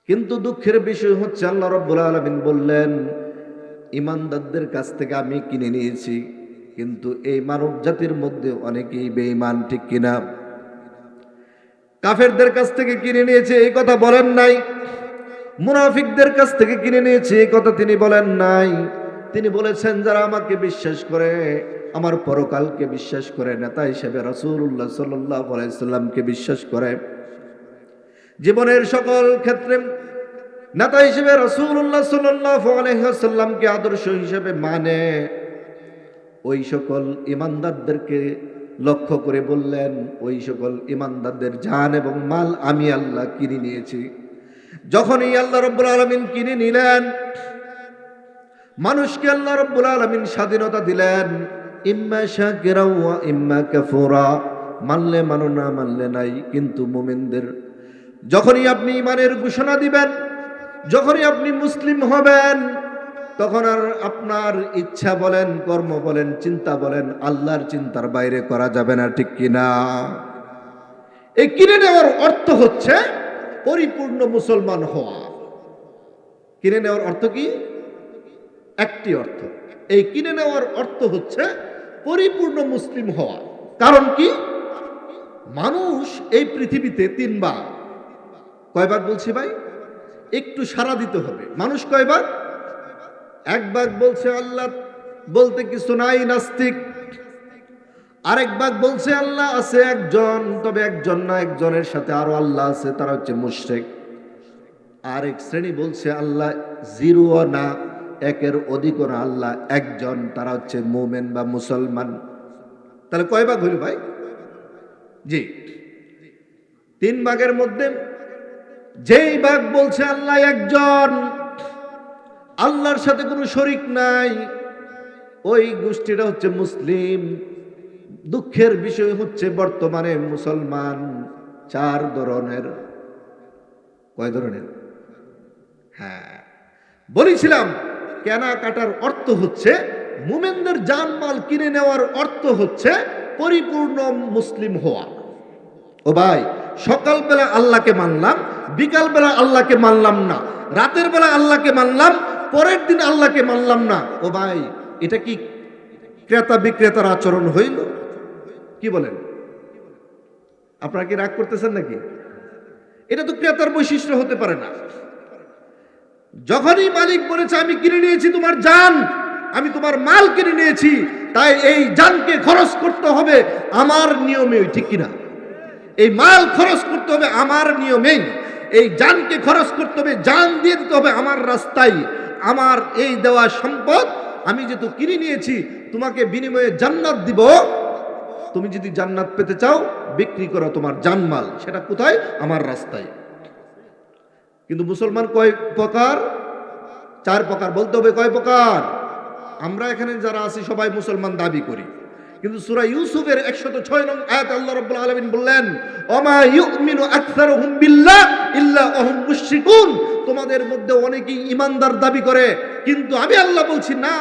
কিন্তু দুঃখের বিষয় হচ্ছে আল্লাহ রাব্বুল আলামিন বললেন, ইমানদারদের কাছ থেকে আমি কিনে নিয়েছি, কিন্তু এই মানব জাতির মধ্যে অনেকেই বেঈমান, ঠিক কিনা? কাফেরদের কাছ থেকে কিনে নিয়েছে এই কথা বলেন নাই, মুনাফিকদের কাছ থেকে কিনে নিয়েছে এই কথা তিনি বলেন নাই। তিনি বলেছেন যারা আমাকে বিশ্বাস করে, আমার পরকালকে বিশ্বাস করে, নেতা হিসেবে রাসূলুল্লাহ সাল্লাল্লাহু আলাইহি সাল্লামকে বিশ্বাস করে, জীবনের সকল ক্ষেত্রে নেতা হিসেবে রাসূলুল্লাহ সাল্লাল্লাহু আলাইহি ওয়াসাল্লামকে আদর্শ হিসেবে মানে, ওই সকল ইমানদারদেরকে লক্ষ্য করে বললেন, ওই সকল ইমানদারদের জান এবং মাল আমি আল্লাহ কিনে নিয়েছি। যখনই আল্লাহ রাব্বুল আলামিন কিনে নিলেন, মানুষকে আল্লাহ রাব্বুল আলামিন স্বাধীনতা দিলেন, ইম্মা শাকিরা ওয়া ইম্মা কাফুরা, মানলে মানো না মানলে নাই। কিন্তু মুমিনদের যখনই আপনি ঈমানের ঘোষণা দিবেন, যখনই আপনি মুসলিম হবেন, তখন আর আপনার ইচ্ছা বলেন, কর্ম বলেন, চিন্তা বলেন, আল্লাহর চিন্তার বাইরে করা যাবে না, ঠিক কিনা? এই কিনে নেওয়ার অর্থ হচ্ছে পরিপূর্ণ মুসলমান হওয়া। কিনে নেওয়ার অর্থ কি? একটি অর্থ। এই কিনে নেওয়ার অর্থ হচ্ছে পরিপূর্ণ মুসলিম হওয়া। কারণ কি? মানুষ এই পৃথিবীতে তিনবার, কয়বার বলছি ভাই? একটু সাড়া দিতে হবে। মানুষ কয়বার? একবার বলছে আল্লাহ বলতে কিছু নাই, নাস্তিক। আরেকবার বলছে আল্লাহ আছে একজন, তবে একজন না, একজনের সাথে আরো আল্লাহ আছে, তারা হচ্ছে মুশরিক। আরেক শ্রেণী বলছে আল্লাহ জিরো না, একের অধিক না, আল্লাহ একজন, তারা হচ্ছে মুমিন বা মুসলমান। তাহলে কয় ভাগ হইল ভাই? জি, তিন ভাগের মধ্যে যেই ভাগ বলছে আল্লাহ একজন, আল্লাহর সাথে কোনো শরীক নাই, ওই গোষ্ঠীটা হচ্ছে মুসলিম। দুঃখের বিষয় হচ্ছে বর্তমানে মুসলমান চার ধরনের। কয় ধরনের? হ্যাঁ, বলেছিলাম কেনাকাটার অর্থ হচ্ছে, মুমিনদের জানমাল কিনে নেওয়ার অর্থ হচ্ছে পরিপূর্ণ মুসলিম হওয়া। ও ভাই, সকালবেলা আল্লাহকে মানলাম, বিকালবেলা আল্লাহকে মানলাম না, রাতের বেলা আল্লাহকে মানলাম, পরের দিন আল্লাহকে মানলাম না। ও ভাই, এটা কি ক্রেতা বিক্রেতার আচরণ হইল? কি বলেন? আপনারা কি রাগ করতেছেন নাকি? এটা তো ক্রেতার বৈশিষ্ট্য হতে পারে না। যখনই মালিক বলেছে আমি কিনে নিয়েছি তোমার জান, আমি তোমার মাল কিনে নিয়েছি, তাই এই জানকে খরচ করতে হবে আমার নিয়মে, ঠিক কিনা? এই মাল খরচ করতে হবে আমার নিয়মেই, এই জানকে খরচ করতে হবে, জান দিয়ে দিতে হবে আমার রাস্তায়। আমার এই দেওয়া সম্পদ আমি যেহেতু কিনে নিয়েছি, তোমাকে বিনিময়ে জান্নাত দিব। তুমি যদি জান্নাত পেতে চাও, বিক্রি করো তোমার জানমাল। সেটা কোথায়? আমার রাস্তায়। কিন্তু মুসলমান কয় প্রকার? চার প্রকার। বলতে হবে কয় প্রকার? আমরা এখানে যারা আছি সবাই মুসলমান দাবি করি, কিন্তু সূরা ইউসুফের 106 নং আয়াতে আল্লাহ রাব্বুল আলামিন বললেন, ওমা ইউমিনু আকসারুহুম বিল্লাহ ইল্লা ওয়াহুম মুশরিকুন। তোমাদের মধ্যে অনেকেই ঈমানদার দাবি করে, কিন্তু আমি আল্লাহ বলছি না,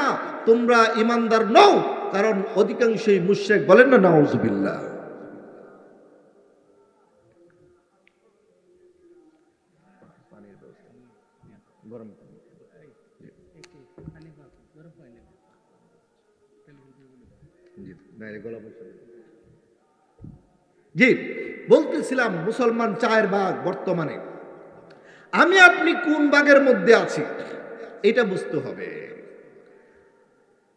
তোমরা ঈমানদার নও, কারণ অধিকাংশই মুশরিক। বলেন না নাউযুবিল্লাহ। গরম জি, বলতেছিলাম মুসলমান চার ভাগ বর্তমানে। আমি আপনি কোন ভাগের মধ্যে আছি এটা বুঝতে হবে।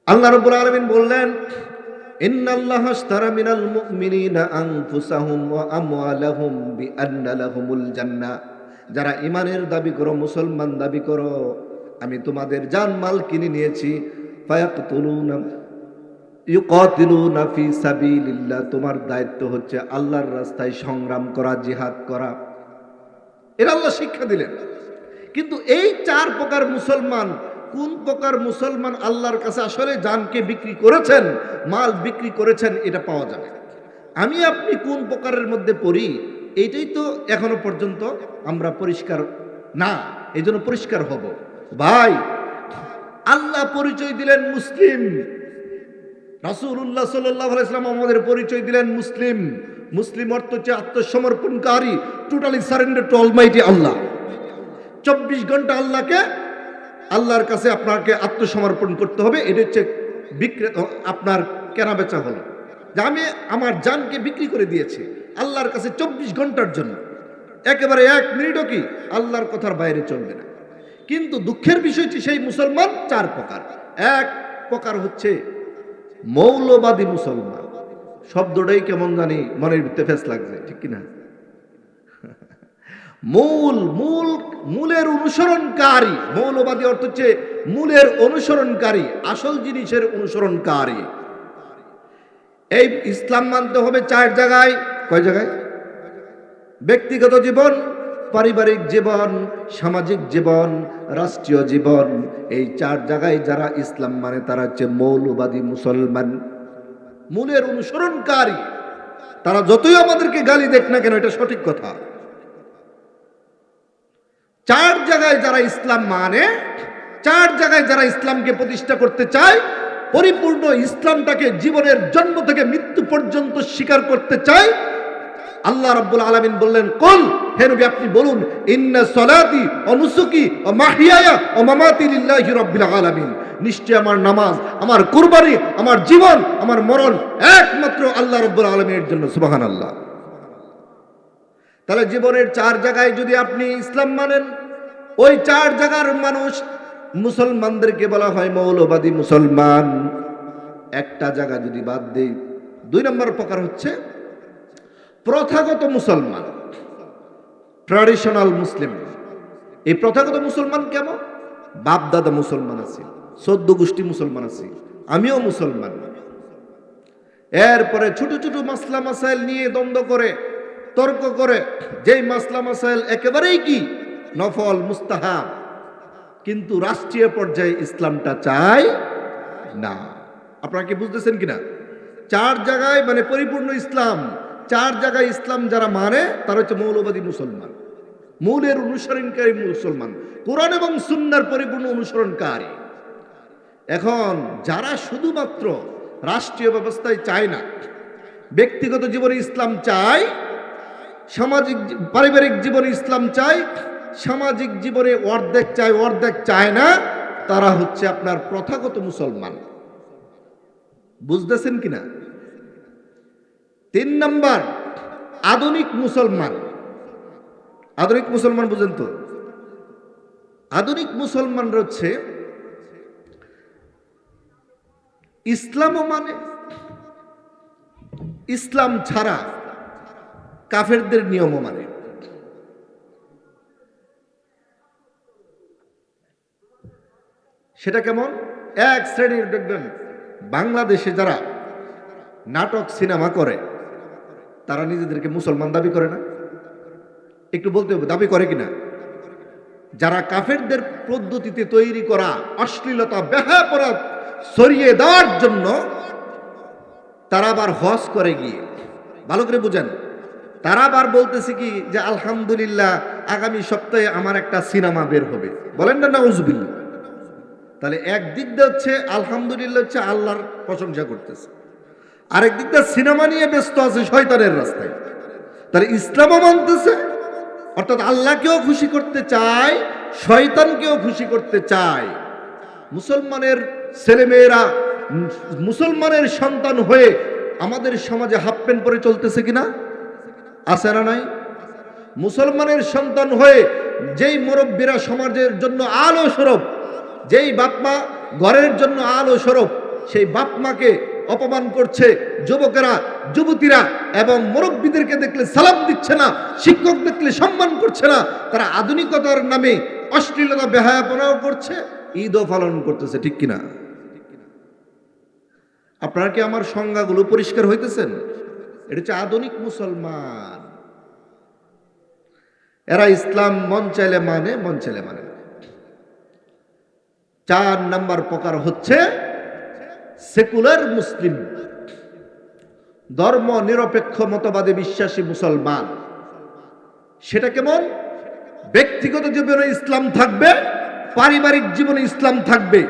আল্লাহ রাব্বুল আলামিন বললেন, ইন্নাল্লাহা আশতারা মিনাল মুমিনিনা আনফুসাহুম ওয়া আমওয়ালাহুম বিআন্না লাহুমুল জান্নাহ। যারা ঈমানের দাবি করো, মুসলমান দাবি করো, আমি তোমাদের জানমাল কিনে নিয়েছি। ফায়াকতুলুনা ইউকাতিলুনা ফি সাবিলিল্লাহ। তোমার দায়িত্ব হচ্ছে আল্লাহর রাস্তায় সংগ্রাম করা, জিহাদ করা। এর আল্লাহ শিক্ষা দিলেন। কিন্তু এই চার প্রকার মুসলমান, কোন প্রকার মুসলমান আল্লাহর কাছে আসলে জানকে বিক্রি করেছেন, মাল বিক্রি করেছেন, এটা পাওয়া যাবে। আমি আপনি কোন প্রকারের মধ্যে পড়ি, এইটাই তো এখনো পর্যন্ত আমরা পরিষ্কার না। এই জন্য পরিষ্কার হব। ভাই, আল্লাহ পরিচয় দিলেন মুসলিম, রাসূলুল্লাহ সাল্লাল্লাহু আলাইহি ওয়াসাল্লাম আমাদের পরিচয় দিলেন মুসলিম। মুসলিম অর্থ হচ্ছে আত্মসমর্পণকারী, টোটালি সারেন্ডার টু অলমাইটি আল্লাহ। 24 ঘন্টা আল্লাহর কাছে আপনাকে আত্মসমর্পণ করতে হবে। এটা হচ্ছে আপনার কেনা বেচা হলো, যে আমি আমার জানকে বিক্রি করে দিয়েছি আল্লাহর কাছে 24 ঘন্টার জন্য, একেবারে 1 মিনিটও কি আল্লাহর কথার বাইরে চলবে না। কিন্তু দুঃখের বিষয়টি সেই মুসলমান 4 প্রকার। এক প্রকার হচ্ছে মৌলবাদী মুসলমান। শব্দটাই কেমন জানি মনের ভিতরে ফেস লাগছে, ঠিক কিনা? মূলের অনুসরণকারী। মৌলবাদী অর্থ হচ্ছে মূলের অনুসরণকারী, আসল জিনিসের অনুসরণকারী। এই ইসলাম মানতে হবে 4 জায়গায়। কয় জায়গায়? ব্যক্তিগত জীবন, পারিবারিক জীবন, সামাজিক জীবন, রাষ্ট্রীয় জীবন। এই 4 জায়গায় যারা ইসলাম মানে তারা হচ্ছে মৌলবাদী মুসলমান, মূলের অনুসরণকারী। তারা যতই আমাদেরকে গালি দেখ না কেন, এটা সঠিক কথা। 4 জায়গায় যারা ইসলাম মানে, 4 জায়গায় যারা ইসলামকে প্রতিষ্ঠা করতে চায়, পরিপূর্ণ ইসলামটাকে জীবনের জন্ম থেকে মৃত্যু পর্যন্ত স্বীকার করতে চায়, আল্লাহ রাব্বুল আলামিন বললেন, কুল, হে নবী আপনি বলুন, ইন্না সলাতি ওয়া নুসুকি ওয়া মাহইয়ায়া ওয়া মামাতি লিল্লাহি রাব্বিল আলামিন। নিশ্চয় আমার নামাজ, আমার কুরবানি, আমার জীবন, আমার মরণ একমাত্র আল্লাহ রাব্বুল আলামিনের জন্য। সুবহানাল্লাহ। তাহলে জীবনের 4 জায়গায় যদি আপনি ইসলাম মানেন, ওই 4 জায়গার মানুষ মুসলমানদেরকে বলা হয় মৌলবাদী মুসলমান। একটা জায়গা যদি বাদ দেই, 2 নম্বর প্রকার হচ্ছে প্রথাগত মুসলমান, ট্র্যাডিশনাল মুসলিম। এই প্রথাগত মুসলমান কেমন? বাপ দাদা মুসলমান আছে, 14 গোষ্ঠী মুসলমান আছে, আমিও মুসলমান। এরপরে ছোট ছোট মাসলা মাসাইল নিয়ে দ্বন্দ্ব করে, তর্ক করে, যেই মাসলা মাসাইল একেবারেই কি নফল মুস্তাহাব, কিন্তু রাষ্ট্রীয় পর্যায়ে ইসলামটা চায় না। আপনারা কি বুঝতেছেন কিনা? 4 জায়গায় মানে পরিপূর্ণ ইসলাম, 4 জায়গায় ইসলাম যারা মানে তারা হচ্ছে মৌলবাদী মুসলমান, মূলের অনুসরণকারী মুসলমান, কোরআন এবং সুন্নাহর পরিপূর্ণ অনুসরণকারী। এখন যারা শুধুমাত্র রাষ্ট্রীয় ব্যবস্থায় চায় না, ব্যক্তিগত জীবনে ইসলাম চায়, সামাজিক পারিবারিক জীবনে ইসলাম চায়, সামাজিক জীবনে অর্ধেক চায় অর্ধেক চায় না, তারা হচ্ছে আপনার প্রথাগত মুসলমান। বুঝতেছেন কিনা? 3 নম্বর আধুনিক মুসলমান। আধুনিক মুসলমান বুঝেন তো? আধুনিক মুসলমান হচ্ছে ইসলামও মানে, ইসলাম ছাড়া কাফেরদের নিয়মও মানে। সেটা কেমন? এক শ্রেণীর দেখবেন বাংলাদেশে যারা নাটক সিনেমা করে, তারা নিজেদেরকে মুসলমান দাবি করে না? একটু বলতে হবে, দাবি করে কিনা? যারা কাফেরদের পদ্ধতিতে তৈরি করা অশ্লীলতা, বেহায়াপরাধ সরিয়ে দেওয়ার জন্য তারা আবার হজ করে গিয়ে, ভালো করে বুঝেন, তারা আবার বলতেছে কি যে আলহামদুলিল্লাহ আগামী সপ্তাহে আমার একটা সিনেমা বের হবে। বলেন না নাউজুবিল্লাহ। তাহলে একদিক দিয়ে হচ্ছে আলহামদুলিল্লাহ হচ্ছে আল্লাহর প্রশংসা করতেছে, আরেক দিক দিয়ে সিনেমা নিয়ে ব্যস্ত আছে শয়তানের রাস্তায়। তাহলে ইসলামও মানতেছে, অর্থাৎ আল্লাহকেও খুশি করতে চায়, শয়তানকেও খুশি করতে চায়। মুসলমানের ছেলেমেয়েরা, মুসলমানের সন্তান হয়ে আমাদের সমাজে হাফ প্যান্ট পরে চলতেছে কিনা? আছে না নাই? মুসলমানের সন্তান হয়ে যেই মুরব্বীরা সমাজের জন্য আলো স্বরূপ, যেই বাপমা ঘরের জন্য আলো স্বরূপ, সেই বাপমাকে অপমান করছে যুবকেরা, যুবতীরা, এবং মুরব্বীদেরকে দেখলে সালাম দিচ্ছে না, শিক্ষক দেখলে সম্মান করছে না। তারা আধুনিকতার নামে অশ্লীলতা, বেহায়াপনাও করছে, ঈদও পালন করতেছে, ঠিক কিনা? আপনারা কি আমার সংজ্ঞাগুলো পরিষ্কার হইতেছেন? এটা হচ্ছে আধুনিক মুসলমান। এরা ইসলাম মন চাইলে মানে, মন চাইলে মানে না। 4 নম্বর প্রকার হচ্ছে সেকুলার মুসলিম, ধর্ম নিরপেক্ষ মতবাদে বিশ্বাসী মুসলমান। সেটা কেমন? ব্যক্তিগত জীবনে ইসলাম থাকবে, পারিবারিক জীবনে ইসলাম থাকবে,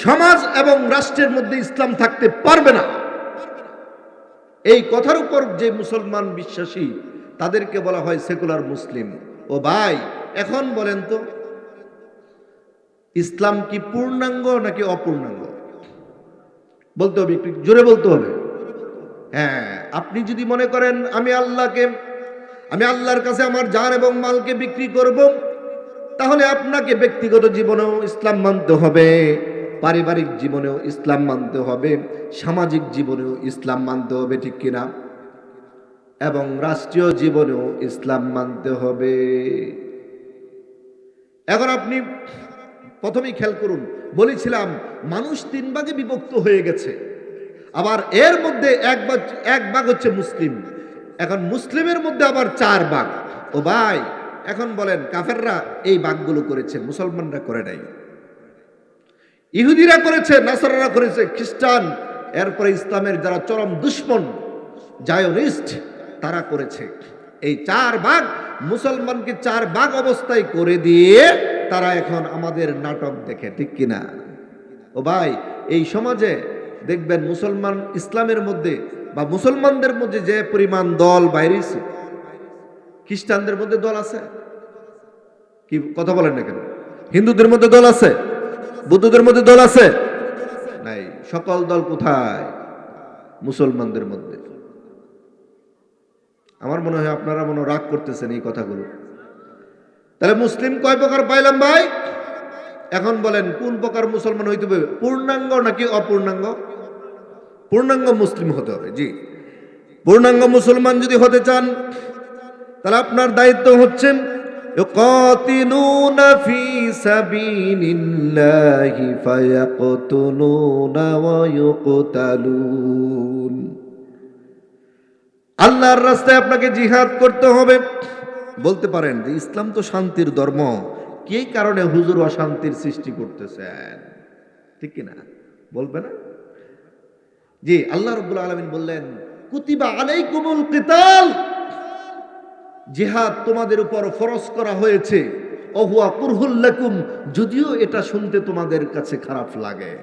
সমাজ এবং রাষ্ট্রের মধ্যে ইসলাম থাকতে পারবে না। এই কথার উপর যে মুসলমান বিশ্বাসী, তাদেরকে বলা হয় সেকুলার মুসলিম। ও ভাই, এখন বলেন তো, ইসলাম কি পূর্ণাঙ্গ নাকি অপূর্ণাঙ্গ? বলতে হবে, একটু জোরে বলতে হবে। হ্যাঁ, আপনি যদি মনে করেন আমি আল্লাহর কাছে আমার জান এবং মালকে বিক্রি করব, তাহলে আপনাকে ব্যক্তিগত জীবনেও ইসলাম মানতে হবে, পারিবারিক জীবনেও ইসলাম মানতে হবে, সামাজিক জীবনেও ইসলাম মানতে হবে, ঠিক কিনা? এবং রাষ্ট্রীয় জীবনেও ইসলাম মানতে হবে। এখন আপনি প্রথমেই খেয়াল করুন, বলেছিলাম মানুষ তিন ভাগে বিভক্ত হয়ে গেছে, আবার এর মধ্যে এক ভাগ হচ্ছে মুসলিম। এখন মুসলিমের মধ্যে আবার চার ভাগ। ও ভাই, এখন বলেন কাফেররা এই ভাগগুলো করেছে, মুসলমানরা করে নাই। ইহুদিরা করেছে, নাসারারা করেছে, খ্রিস্টান, এরপরে ইসলামের যারা চরম দুশ্মন জায়োনিস্ট তারা করেছে। এই চার ভাগ মুসলমানকে চার ভাগ অবস্থায় করে দিয়ে তারা এখন আমাদের নাটক দেখে, ঠিক কিনা? ও ভাই, এই সমাজে দেখবেন মুসলমান ইসলামের মধ্যে বা মুসলমানদের মধ্যে যে পরিমাণ দল বাইরেছে, খ্রিস্টানদের মধ্যে দল আছে কি? কথা বলেন না কেন? হিন্দুদের মধ্যে দল আছে, বৌদ্ধদের মধ্যে দল আছে নাই? সকল দল কোথায়? মুসলমানদের মধ্যে। আমার মনে হয় আপনারা মনে রাগ করতেছেন এই কথাগুলো। তাহলে মুসলিম কয় প্রকার পাইলাম ভাই? এখন বলেন কোন প্রকার মুসলমান হইতে হবে, পূর্ণাঙ্গ নাকি অপূর্ণাঙ্গ? পূর্ণাঙ্গ মুসলিম হতে হবে। জি, পূর্ণাঙ্গ মুসলমান যদি হতে চান তাহলে আপনার দায়িত্ব হচ্ছে يقاتلون في سبيل الله فيقتلون ويقتلون। আল্লাহর রাস্তায় আপনাকে জিহাদ করতে হবে। বলতে পারেন যে ইসলাম তো শান্তির ধর্ম, কি কারণে হুজুর অশান্তির সৃষ্টি করতেছেন, ঠিক কিনা? বলবে না? জি, আল্লাহ রাব্বুল আলামিন বললেন কুতিবা আলাইকুমুল কিতাল, জিহাদ তোমাদের উপর ফরজ করা হয়েছে, ওহুয়া কুরহুল লাকুম, যদিও এটা শুনতে তোমাদের কাছে খারাপ লাগে।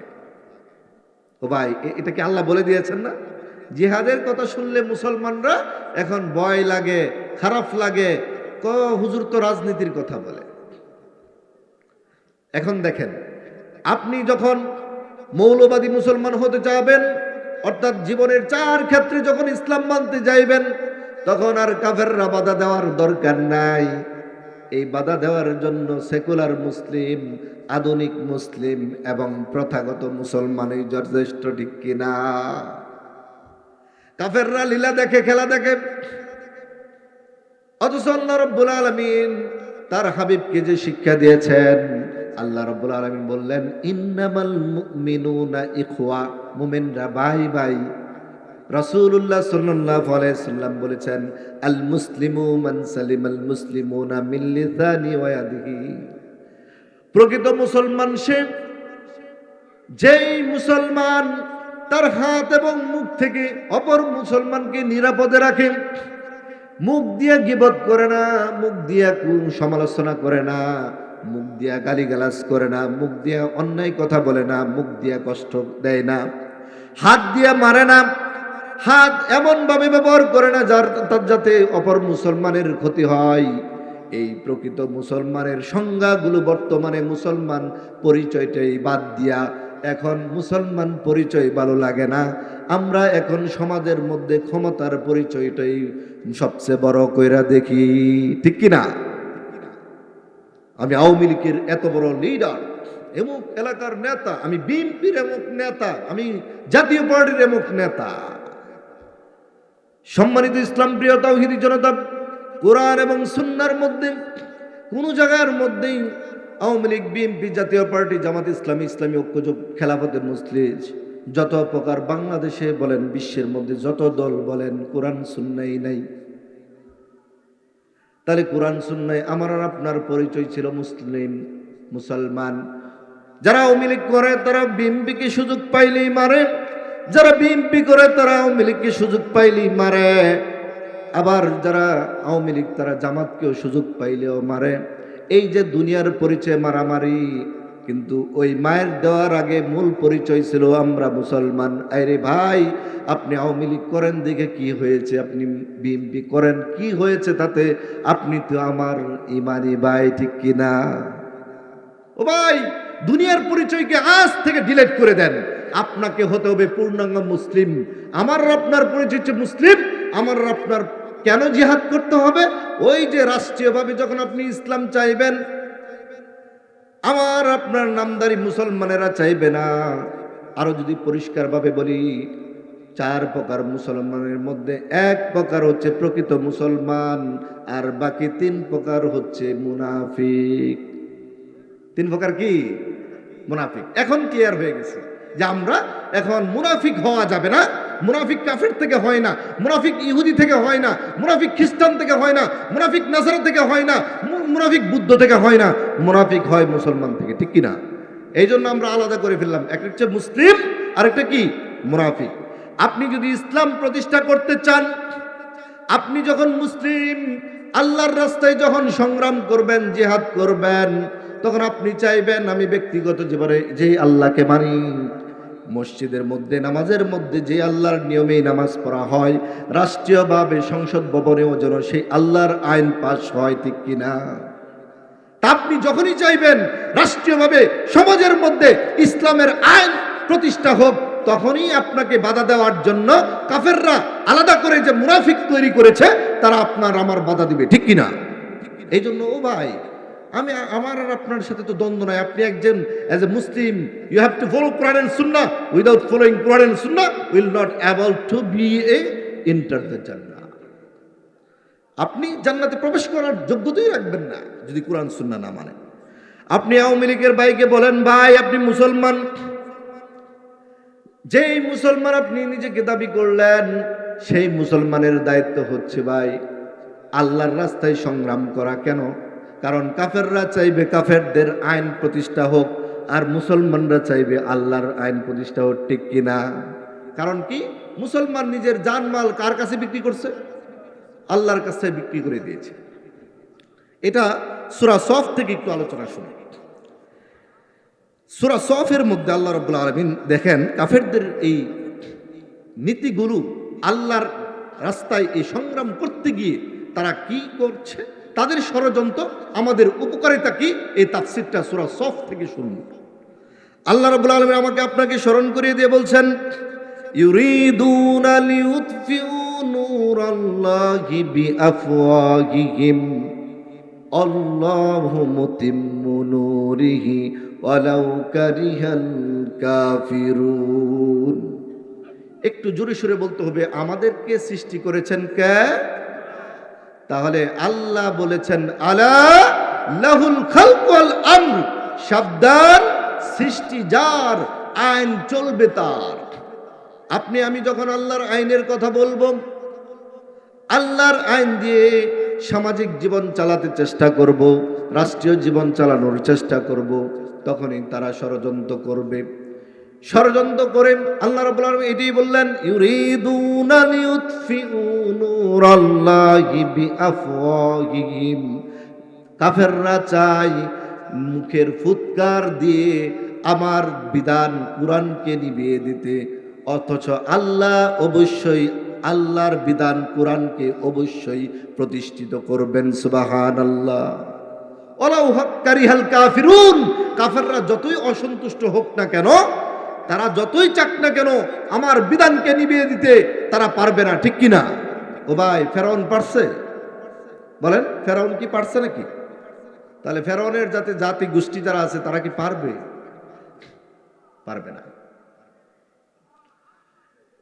ও ভাই, এটা কি আল্লাহ বলে দিয়েছেন না? জিহাদের কথা শুনলে মুসলমানরা এখন ভয় লাগে, খারাপ লাগে, হুজুর তো রাজনীতির কথা বলে। এখন দেখেন, আপনি যখন মৌলবাদী মুসলমান হতে চাবেন, অর্থাৎ জীবনের চার ক্ষেত্রে যখন ইসলাম মানতে যাইবেন, তখন আর কাফেররা বাধা দেওয়ার দরকার নাই। এই বাধা দেওয়ার জন্য সেকুলার মুসলিম, আধুনিক মুসলিম এবং প্রথাগত মুসলমানই যথেষ্ট, ঠিক কিনা? কাফেররা লীলা দেখে, খেলা দেখে, অথচ আল্লাহ রাব্বুল আলামিন তার হাবিবকে যে শিক্ষা দিয়েছেন, আল্লাহ রাব্বুল আলামিন বললেন ইন্নামাল মুমিনুনা ইখওয়া, মুমিনরা ভাই ভাই। রাসূলুল্লাহ সাল্লাল্লাহু আলাইহি সাল্লাম বলেছেন আল মুসলিমু মান সালিমাল মুসলিমুনা মিন লিসানি ওয়া ইয়াদিহি, প্রকৃত মুসলমান সে যেই মুসলমান তার হাত এবং মুখ থেকে অপর মুসলমানকে নিরাপদে রাখে, মুখ দিয়ে গীবত করে না, মুখ দিয়ে সমালোচনা করে না, মুখ দিয়ে গালিগালাজ করে না, মুখ দিয়ে অন্যায় কথা বলে না, মুখ দিয়ে কষ্ট দেয় না, হাত দিয়ে মারে না, হাত এমন ভাবে ব্যবহার করে না যাতে অপর মুসলমানের ক্ষতি হয়। এই প্রকৃত মুসলমানের সংজ্ঞাগুলো বর্তমানে মুসলমান পরিচয়টাই বাদ দিয়া এখন মুসলমান পরিচয় ভালো লাগে না। আমরা এখন সমাজের মধ্যে ক্ষমতার পরিচয়টাই সবচেয়ে বড় কইরা দেখি, ঠিক কিনা? আমি আওয়ামী লীগের এত বড় লিডার, এমুক এলাকার নেতা, আমি বিএনপির এমুক নেতা, আমি জাতীয় পার্টির এমুক নেতা। সম্মানিত ইসলাম প্রিয় তাওহীদি জনতা, কোরআন এবং সুন্নাহর মধ্যে কোন জায়গার মধ্যেই আওয়ামী লীগ, বিএনপি, জাতীয় পার্টি, জামাত ইসলামী, ইসলামী ঐক্যজোট, খেলাফতে মুসলিম, যত প্রকার বাংলাদেশে বলেন বিশ্বের মধ্যে যত দল বলেন, কোরআন সুন্নাহই নাই। তাহলে কোরআন সুন্নাহয় আমার আর আপনার পরিচয় ছিল মুসলিম, মুসলমান। যারা আওয়ামী লীগ করে তারা বিএনপিকে সুযোগ পাইলেই মারে, যারা বিএনপি করে তারা আওয়ামী লীগকে সুযোগ পাইলেই মারে, আবার যারা আওয়ামী লীগ তারা জামাতকেও সুযোগ পাইলেও মারে। এই যে দুনিয়ার পরিচয় মারামারি, কিন্তু ওই মায়ের দেওয়ার আগে মূল পরিচয় ছিল আমরা মুসলমান। আরে ভাই, আপনি আওয়ামী লীগ করেন দেখে কি হয়েছে, আপনি বিএনপি করেন কি হয়েছে তাতে? আপনি তো আমার ইমানি ভাই, ঠিক কিনা? ও ভাই, দুনিয়ার পরিচয়কে আজ থেকে ডিলিট করে দেন। আপনাকে হতে হবে পূর্ণাঙ্গ মুসলিম। আমার আপনার পরিচয় হচ্ছে মুসলিম। আমার আপনার কেন জিহাদ করতে হবে? ওই যে রাষ্ট্রীয়ভাবে যখন আপনি ইসলাম চাইবেন, আমার আপনার নামদারি মুসলমানেরা চাইবে না। আরো যদি পরিষ্কারভাবে বলি, 4 প্রকার মুসলমানের মধ্যে 1 প্রকার হচ্ছে প্রকৃত মুসলমান, আর বাকি 3 প্রকার হচ্ছে মুনাফিক। 3 প্রকার কি? মুনাফিক। এখন ক্লিয়ার হয়ে গেছে যে আমরা এখন মুনাফিক হওয়া যাবে না। মুনাফিক কাফের থেকে হয় না, মুনাফিক ইহুদি থেকে হয় না, মুনাফিক খ্রিস্টান থেকে হয় না, মুনাফিক নাসারা থেকে হয় না, মুনাফিক বুদ্ধ থেকে হয় না, মুনাফিক হয় মুসলমান থেকে। ঠিক কি না? এই জন্য আমরা আলাদা করে ফেললাম, একটা হচ্ছে মুসলিম আর একটা কি? মুনাফিক। আপনি যদি ইসলাম প্রতিষ্ঠা করতে চান, আপনি যখন মুসলিম আল্লাহর রাস্তায় যখন সংগ্রাম করবেন, জিহাদ করবেন, তখন আপনি চাইবেন আমি ব্যক্তিগত জীবনে যে আল্লাহকে মানি, মসজিদের মধ্যে নামাজের মধ্যে যে আল্লাহর নিয়মেই নামাজ পড়া হয়, রাষ্ট্রীয়ভাবে সংসদ ভবনেও যেন সেই আল্লাহর আইন পাশ হয়। ঠিক কিনা? তা আপনি যখনই চাইবেন রাষ্ট্রীয়ভাবে সমাজের মধ্যে ইসলামের আইন প্রতিষ্ঠা হোক, তখনই আপনাকে বাধা দেওয়ার জন্য কাফেররা আলাদা করে যে মুনাফিক তৈরি করেছে, তারা আপনার আমার বাধা দিবে। ঠিক কিনা? এই জন্য ও ভাই, আমার আর আপনার সাথে তো দ্বন্দ্ব নাই। আপনি একজন as a Muslim, you have to follow Quran and Sunnah. Without following Quran and Sunnah will not able to be enter the Jannah. আপনি জান্নাতে প্রবেশ করার যোগ্যতাই রাখবেন না যদি কোরআন সুন্নাহ না মানেন। আপনি আওয়ামী লীগের ভাইকে বলেন, ভাই আপনি মুসলমান, যেই মুসলমান আপনি নিজেকে দাবি করলেন, সেই মুসলমানের দায়িত্ব হচ্ছে ভাই আল্লাহর রাস্তায় সংগ্রাম করা। কেন? কারণ কাফেররা চাইবে কাফেরদের আইন প্রতিষ্ঠা হোক, আর মুসলমানরা চাইবে আল্লাহর আইন প্রতিষ্ঠা হোক। ঠিক কিনা? কারণ কি? মুসলমান নিজের জানমাল কার কাছে বিক্রি করছে? আল্লাহর কাছে বিক্রি করে দিয়েছে। এটা সূরা সফ থেকে একটু আলোচনা শুনি। সূরা সফের মধ্যে আল্লাহ রাব্বুল আলামিন দেখেন কাফেরদের এই নীতিগুলো, আল্লাহর রাস্তায় এই সংগ্রাম করতে গিয়ে তারা কি করছে, তাদের ষড়যন্ত্র, আমাদের উপকারিতা কি, এই তাফসীরটা সূরা সফ থেকে শুনুন। আল্লাহ রাব্বুল আলামিন আমাকে আপনাকে স্মরণ করিয়ে দিয়ে বলছেন, ইউরিদুনা লিউতফিউ নূরাল্লাহি বিআফওয়াহিহিম আল্লাহু মুতিম্মু নূরিহি ওয়ালাউ কারিহাল কাফিরুন। একটু জোরে সুরে বলতে হবে, আমাদেরকে সৃষ্টি করেছেন কে? তাহলে আল্লাহ বলেছেন আলা লাহুল খালকু ওয়াল আমর, সাবধান, সৃষ্টি যার, আইন চলবে তার। আপনি আমি যখন আল্লাহর আইনের কথা বলবো, আল্লাহর আইন দিয়ে সামাজিক জীবন চালাতে চেষ্টা করব, রাষ্ট্রীয় জীবন চালানোর চেষ্টা করব, তখনই তারা ষড়যন্ত্র করবে। ষড়যন্ত্র করে আল্লাহ রাব্বুল আলামিন এটাই বললেন, ইউরিদুনা লিউতফিউ নূরাল্লাহি বিআফওয়াহিহিম। কাফেররা চায় মুখের ফুৎকার দিয়ে আমার বিধান কোরআনকে নিভিয়ে দিতে, অথচ আল্লাহ অবশ্যই আল্লাহর বিধান কোরআনকে অবশ্যই প্রতিষ্ঠিত করবেন। সুবহানাল্লাহ। ওয়ালাউ কারিহাল কাফিরুন। কাফেররা যতই অসন্তুষ্ট হোক না কেন, তারা যতই চাক না কেন, আমার বিধানকে নিভিয়ে দিতে তারা পারবে না। ঠিক কিনা? ও ভাই, ফেরাউন পারছে? বলেন, ফেরাউন কি পারছে নাকি? তাহলে ফেরাউনের যাতে জাতি গোষ্ঠী যারা আছে তারা কি পারবে? পারবে না।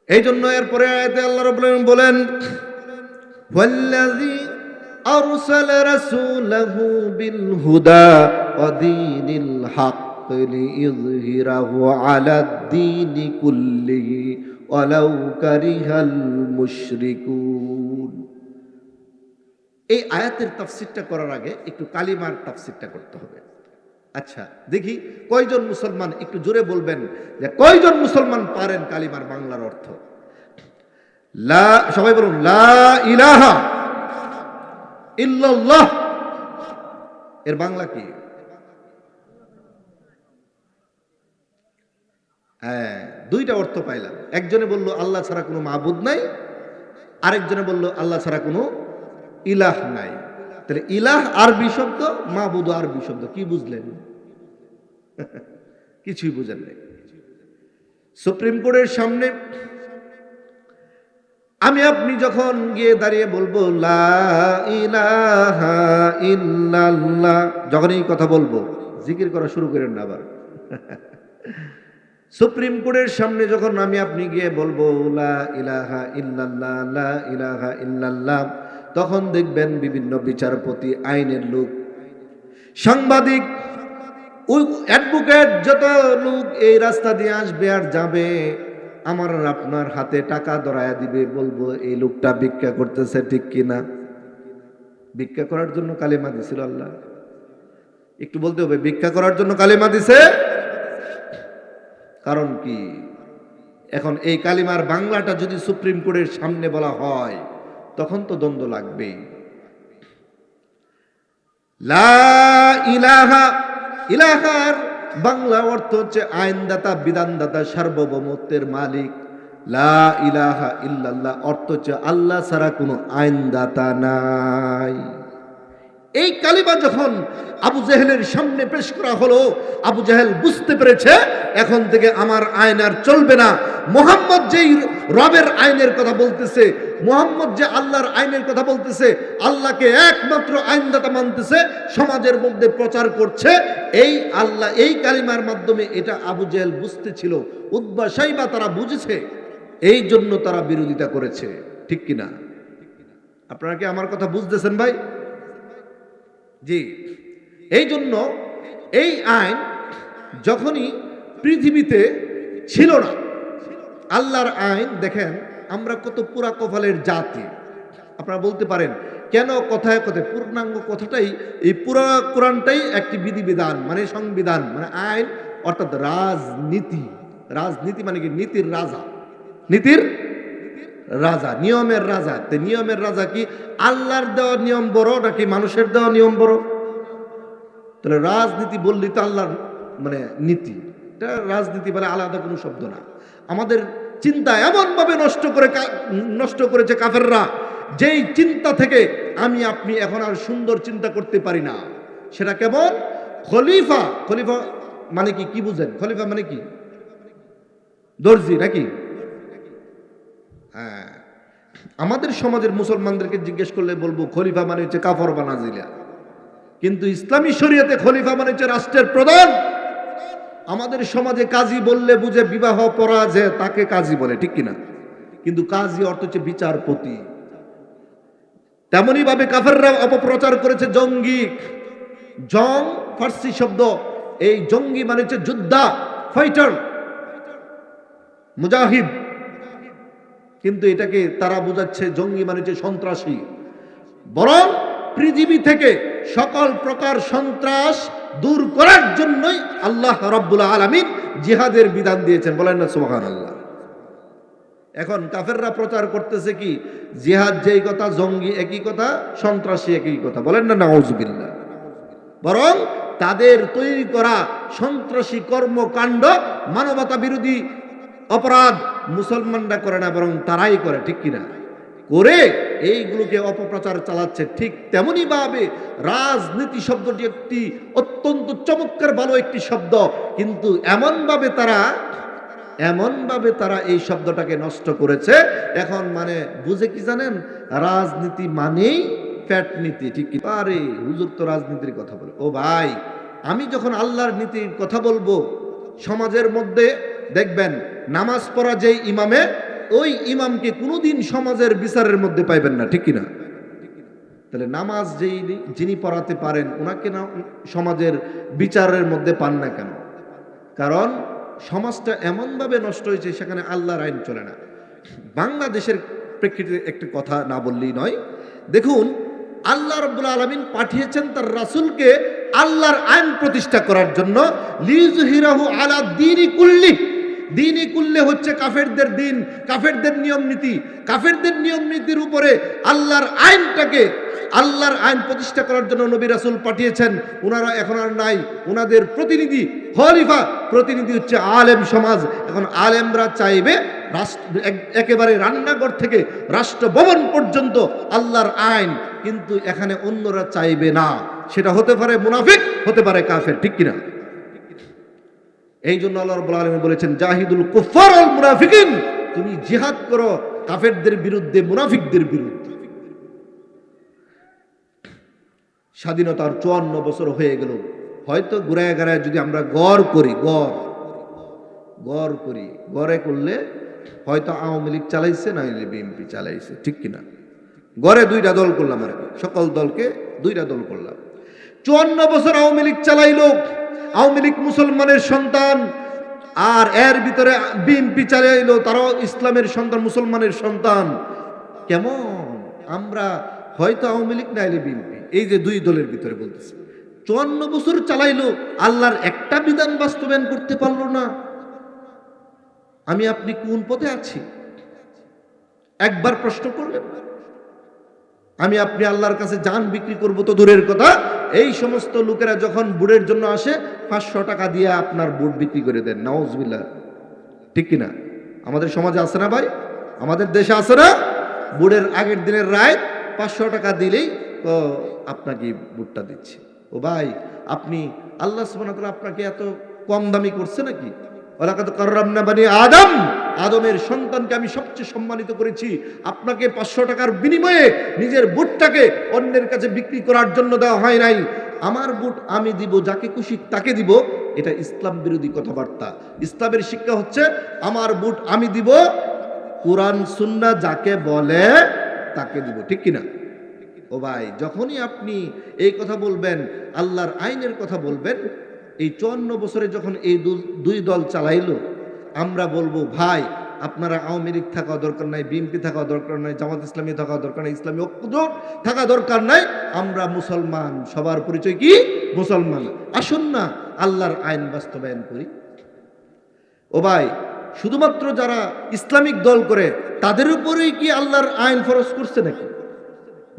এই জন্য এরপরে আয়াতে আল্লাহ রাব্বুল আলামিন বলেন, ওয়াল্লাযী আরসালা রাসূলাহু বিল হুদা ওয়া দীনিল হক লিইযহিরাহু আলাদ দীনি কুল্লিহি ওয়ালাউ কারিহাল মুশরিকুন। এই আয়াতের তাফসীরটা করার আগে একটু কালিমার তাফসীরটা করতে হবে। আচ্ছা, দেখি কয়জন মুসলমান, একটু জোরে বলবেন যে কয়জন মুসলমান পারেন কালিমার বাংলার অর্থ? সবাই বলুন, লা ইলাহা ইল্লাল্লাহ। এর বাংলা কি? হ্যাঁ, দুইটা অর্থ পাইলাম। একজনে বলল আল্লাহ ছাড়া কোনো মাবুদ নাই, আরেকজনে বলল আল্লাহ ছাড়া কোনো ইলাহ নাই। তাহলে ইলাহ আরবি শব্দ, মাবুদ আরবি শব্দ। কি বুঝলেন? কিছুই বুঝেন নাই। সুপ্রিম কোর্টের সামনে আমি আপনি যখন গিয়ে দাঁড়িয়ে বলবো লা ইলাহা ইল্লাল্লাহ, যখন এই কথা বলবো জিকির করা শুরু করেন না আবার। সুপ্রিম কোর্টের সামনে যখন আমি আপনি গিয়ে বলবো লা ইলাহা ইল্লাল্লাহ, লা ইলাহা ইল্লাল্লাহ, তখন দেখবেন বিভিন্ন বিচারপতি, আইনের লোক, সাংবাদিক, ওই অ্যাডভোকেট, যত লোক এই রাস্তা দিয়ে আসবে আর যাবে, আমার আর আপনার হাতে টাকা ধরায়া দিবে, বলবো এই লোকটা ভিক্ষা করতেছে, ঠিক কিনা? ভিক্ষা করার জন্য কালেমা দিছিল আল্লাহ? একটু বলতে হবে, ভিক্ষা করার জন্য কালেমা দিছে। কারণ কি? এখন এই কালিমার বাংলাটা যদি সুপ্রিম কোর্টের সামনে বলা হয় তখন তো দ্বন্দ্ব লাগবেই। লা ইলাহা, ইলাহার বাংলা অর্থ হচ্ছে আইনদাতা, বিধানদাতা, সার্বভৌমত্বের মালিক। লা ইলাহা ইল্লাল্লাহ অর্থ হচ্ছে আল্লাহ ছাড়া কোনো আইনদাতা নাই। এই কালিমা যখন আবু জেহেলের সামনে পেশ করা হলো, আবু জেহেল বুঝতে পেরেছে এখন থেকে আমার আইন আর চলবে না। মুহাম্মদ যেই রবের আইনের কথা বলতেছে, মুহাম্মদ যে আল্লাহর আইনের কথা বলতেছে, আল্লাহকে একমাত্র আইনদাতা মানতেছে, সমাজের মধ্যে প্রচার করছে, এই আল্লাহ এই কালিমার মাধ্যমে, এটা আবু জেহেল বুঝতেছিল, উতবা সাইবা তারা বুঝেছে, এই জন্য তারা বিরোধিতা করেছে, ঠিক কিনা? আপনারা কি আমার কথা বুঝতেছেন ভাই? জি। এই জন্য এই আইন যখনই পৃথিবীতে ছিল না, আল্লাহর আইন, দেখেন আমরা কত পুরা কপালের জাতি। আপনারা বলতে পারেন কেন কথায় কথায়, পূর্ণাঙ্গ কথাটাই, এই পুরা কোরআনটাই একটি বিধিবিধান, মানে সংবিধান, মানে আইন, অর্থাৎ রাজনীতি। রাজনীতি মানে কি? নীতির রাজা, নীতির রাজা, নিয়মের রাজা। তে নিয়মের রাজা কি আল্লাহর দেওয়া নিয়ম বড় নাকি মানুষের দেওয়া নিয়ম বড়? তাহলে রাজনীতি বললি তো আল্লাহর মানে নীতি, এটা রাজনীতি বলে আলাদা কোনো শব্দ না। আমাদের চিন্তা এমন ভাবে নষ্ট করেছে কাফেররা, যেই চিন্তা থেকে আমি আপনি এখন আর সুন্দর চিন্তা করতে পারি না। সেটা কেমন? খলিফা, খলিফা মানে কি? কি বুঝেন? খলিফা মানে কি? দর্জি নাকি? হ্যাঁ, আমাদের সমাজের মুসলমানদেরকে জিজ্ঞেস করলে বলবো খলিফা মানে হচ্ছে কাফর বা নাজিলা, কিন্তু ইসলামী শরীয়তে খলিফা মানে হচ্ছে রাষ্ট্রের প্রধান। আমাদের সমাজে কাজী বললে বুঝে বিবাহ পড়া যে তাকে কাজী বলে, ঠিক কিনা? কিন্তু কাজী অর্থ হচ্ছে বিচারপতি। তেমনি ভাবে কাফেররা অপপ্রচার করেছে জঙ্গি। জং ফার্সি শব্দ, এই জঙ্গি মানে হচ্ছে যোদ্ধা, ফাইটার, মুজাহিদ, কিন্তু এটাকে তারা বোঝাচ্ছে জঙ্গি মানে হচ্ছে সন্ত্রাসী। বরং পৃথিবী থেকে সকল প্রকার সন্ত্রাস দূর করার জন্যই আল্লাহ রাব্বুল আলামিন জিহাদের বিধান দিয়েছেন। বলেন না সুবহানাল্লাহ। এখন কাফেররা প্রচার করতেছে কি? জিহাদ যেই কথা, জঙ্গি একই কথা, সন্ত্রাসী একই কথা। বলেন না নাউজুবিল্লাহ। বরং তাদের তৈরি করা সন্ত্রাসী কর্মকাণ্ড, মানবতা বিরোধী অপরাধ মুসলমানরা করে না, বরং তারাই করে, ঠিক কিনা? করে এইগুলোকে অপপ্রচার চালাচ্ছে। ঠিক তেমনি ভাবে রাজনীতি শব্দটি একটি অত্যন্ত চমৎকার ভালো একটি শব্দ, কিন্তু এমনভাবে তারা এই শব্দটাকে নষ্ট করেছে। এখন মানে বুঝে কি জানেন? রাজনীতি মানেই ফ্যাট নীতি, ঠিক কি? আরে হুজুর তো রাজনীতির কথা বলে। ও ভাই, আমি যখন আল্লাহর নীতির কথা বলবো, সমাজের মধ্যে দেখবেন নামাজ পড়া যেই ইমামে, ওই ইমামকে কোনোদিন সমাজের বিচারের মধ্যে পাইবেন না, ঠিক কিনা? তাহলে নামাজ যিনি পড়াতে পারেন, ওনাকে না সমাজের বিচারের মধ্যে পান না কেন? কারণ সমাজটা এমনভাবে নষ্ট হয়েছে, সেখানে আল্লাহর আইন চলে না। বাংলাদেশের প্রেক্ষিতে একটি কথা না বললেই নয়। দেখুন, আল্লাহ রাব্বুল আলামিন পাঠিয়েছেন তার রাসূলকে আল্লাহর আইন প্রতিষ্ঠা করার জন্য। লিযুহিরাহু আলা দীনি কুল্লি। দীনি কুল্লি হচ্ছে কাফেরদের দিন, কাফেরদের নিয়ম নীতি। কাফেরদের নিয়ম নীতির উপরে আল্লাহর আইনটাকে, আল্লাহর আইন প্রতিষ্ঠা করার জন্য নবী রাসূল পাঠিয়েছেন। ওনারা এখন আর নাই, ওনাদের প্রতিনিধি, খলিফা প্রতিনিধি হচ্ছে আলেম সমাজ। এখন আলেমরা চাইবে একেবারে রান্নাঘর থেকে রাষ্ট্রভবন পর্যন্ত আল্লাহর আইন, কিন্তু এখানে অন্যরা চাইবে না। সেটা হতে পারে মুনাফিক, হতে পারে কাফের, ঠিক কিনা? এই জন্য আল্লাহ রাব্বুল আলামিন বলেছেন জাহিদুল কুফার ওয়াল মুনাফিকিন, তুমি জিহাদ করো কাফেরদের বিরুদ্ধে, মুনাফিকদের বিরুদ্ধে। স্বাধীনতার 54 বছর হয়ে গেল, হয়তো ঘুরায় গাড়ায় যদি আমরা গড় করি, গড়ে করলে হয়তো আওয়ামী লীগ চালাইছে, না বিএনপি চালাইছে, ঠিক কিনা? গড়ে 2টা দল করলাম আর কি, সকল দলকে 2টা দল করলাম। 54 বছর আওয়ামী লীগ চালাইলো, আওয়ামী লীগ মুসলমানের সন্তান, আর এর ভিতরে বিএনপি চালাইলো, তারাও ইসলামের সন্তান, মুসলমানের সন্তান। কেমন আমরা হয়তো আওয়ামী লীগ নাইলে বিএনপি, এই যে 2 দলের ভিতরে বলতেছে 54 বছর চালাইলো, আল্লাহর একটা বিধান বাস্তবায়ন করতে পারলো না। আমি আপনি কোন পথে আছি একবার প্রশ্ন করলেন? আমি আপনি আল্লাহর কাছে জান বিক্রি করব তো দূরের কথা, এই সমস্ত লোকেরা যখন বুড়ের জন্য আসে 500 টাকা দিয়ে আপনার বুট বিক্রি করে দেন, নাউজুবিল্লাহ, ঠিক কিনা? আমাদের সমাজে আছে না ভাই, আমাদের দেশে আছে না? বুড়ের আগের দিনের রায় 500 টাকা দিলেই তো আপনাকে বুটটা দিচ্ছে। ও ভাই, আপনি আল্লাহ সুবহানাহু ওয়া তাআলা আপনাকে এত কম দামি করছে নাকি? ওয়ালাকাদ কাররামনা বানি আদম, আদমের সন্তানকে আমি সবচেয়ে সম্মানিত করেছি, আপনাকে 500 টাকার বিনিময়ে নিজের বুটটাকে অন্যের কাছে বিক্রি করার জন্য দেওয়া হয় নাই। আমার বুট আমি দিব, যাকে খুশি তাকে দিব, এটা ইসলাম বিরোধী কথাবার্তা। ইসলামের শিক্ষা হচ্ছে আমার বুট আমি দিব, কোরআন সুন্নাহ যাকে বলে তাকে দিব, ঠিক কিনা? ও ভাই, যখনই আপনি এই কথা বলবেন, আল্লাহর আইনের কথা বলবেন, এই 54 বছরে যখন এই 2 দল চালাইলো, আমরা বলবো ভাই আপনারা আওয়ামী লীগ থাকা দরকার নাই, বিএনপি থাকা দরকার নাই, জামাত ইসলামী থাকা দরকার নাই, ইসলামী ঐক্যজোট থাকা দরকার নাই, আমরা মুসলমান, সবার পরিচয় কি? মুসলমান। আসুন না আল্লাহর আইন বাস্তবায়ন করি। ও ভাই, শুধুমাত্র যারা ইসলামিক দল করে তাদের উপরেই কি আল্লাহর আইন ফরজ করছে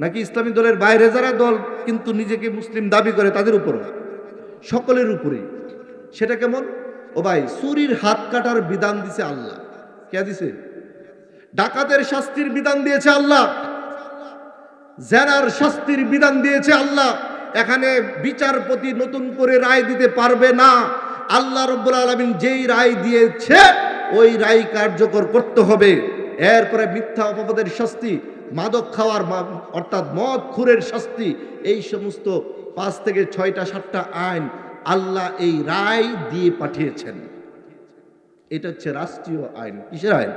নাকি ইসলামী দলের বাইরে যারা দল কিন্তু নিজেকে মুসলিম দাবি করে তাদের উপরও? সকলের উপরে। সেটা কেমন? ও ভাই, চুরির হাত কাটার বিধান দিছে আল্লাহ, কে দিছে? ডাকাতের শাস্তির বিধান দিয়েছে আল্লাহ, জেনার শাস্তির বিধান দিয়েছে আল্লাহ। এখানে বিচারপতি নতুন করে রায় দিতে পারবে না। আল্লাহ রাব্বুল আলামিন যেই রায় দিয়েছে ওই রায় কার্যকর করতে হবে। এরপরে মিথ্যা অপবাদের শাস্তি, মাদক খাওয়ার অর্থাৎ মদ খুরের শাস্তি, এই সমস্ত 5 থেকে 6টা 7টা আইন আল্লাহ এই রায় দিয়ে পাঠিয়েছেন। এটা হচ্ছে রাষ্ট্রীয় আইন। কিসের আইন?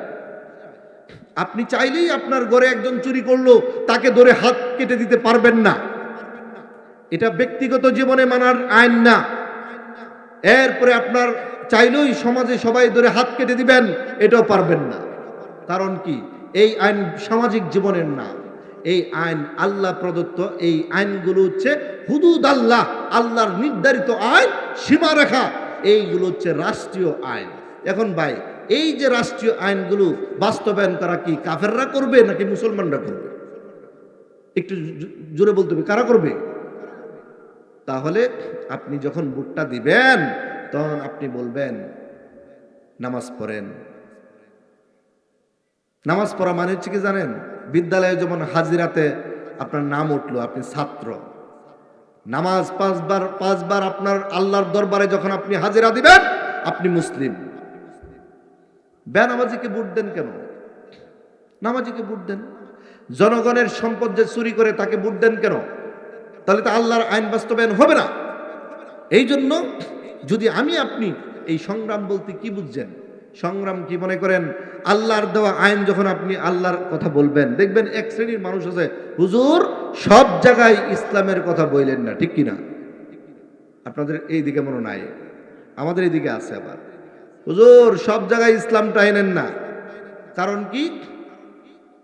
আপনি চাইলেই আপনার ঘরে একজন চুরি করলো, তাকে ধরে হাত কেটে দিতে পারবেন না। এটা ব্যক্তিগত জীবনে মানার আইন না। এরপরে আপনার চাইলেই সমাজে সবাই ধরে হাত কেটে দিবেন, এটাও পারবেন না। কারণ কি? এই আইন সামাজিক জীবনের না, এই আইন আল্লাহ প্রদত্ত। এই আইনগুলো হচ্ছে হুদুদ আল্লাহ, আল্লাহর নির্ধারিত আইন, সীমারেখা। এইগুলো হচ্ছে রাষ্ট্রীয় আইন। এখন ভাই, এই যে রাষ্ট্রীয় আইনগুলো বাস্তবায়ন করা কি কাফেররা করবে নাকি মুসলমানরা করবে? একটু জোরে বলতে হবে, কারা করবে? তাহলে আপনি যখন ভোটটা দিবেন তখন আপনি বলবেন নামাজ পড়েন। নামাজ পড়া মানে হচ্ছে কি জানেন? বিদ্যালয়ে যেমন হাজিরাতে আপনার নাম উঠলো, আপনি ছাত্র, নামাজ 5 বার আপনার আল্লাহর দরবারে যখন আপনি হাজিরা দিবেন, আপনি মুসলিম। বেনামাজিকে ভোট দেন কেন? নামাজিকে ভোট দেন। জনগণের সম্পদ যে চুরি করে তাকে ভোট দেন কেন? তাহলে তো আল্লাহর আইন বাস্তবায়ন হবে না। এই জন্য যদি আমি আপনি এই সংগ্রাম বলতে কি বুঝছেন? সংগ্রাম কি মনে করেন? আল্লাহর দেওয়া আইন যখন আপনি আল্লাহর কথা বলবেন, দেখবেন এক শ্রেণীর মানুষ আছে, হুজুর সব জায়গায় ইসলামের কথা বললেন না, ঠিক কিনা? আপনাদের এই দিকে মনে নাই, আমাদের এই দিকে আছে আবার, হুজুর সব জায়গায় ইসলামটা এনেন না। কারণ কি?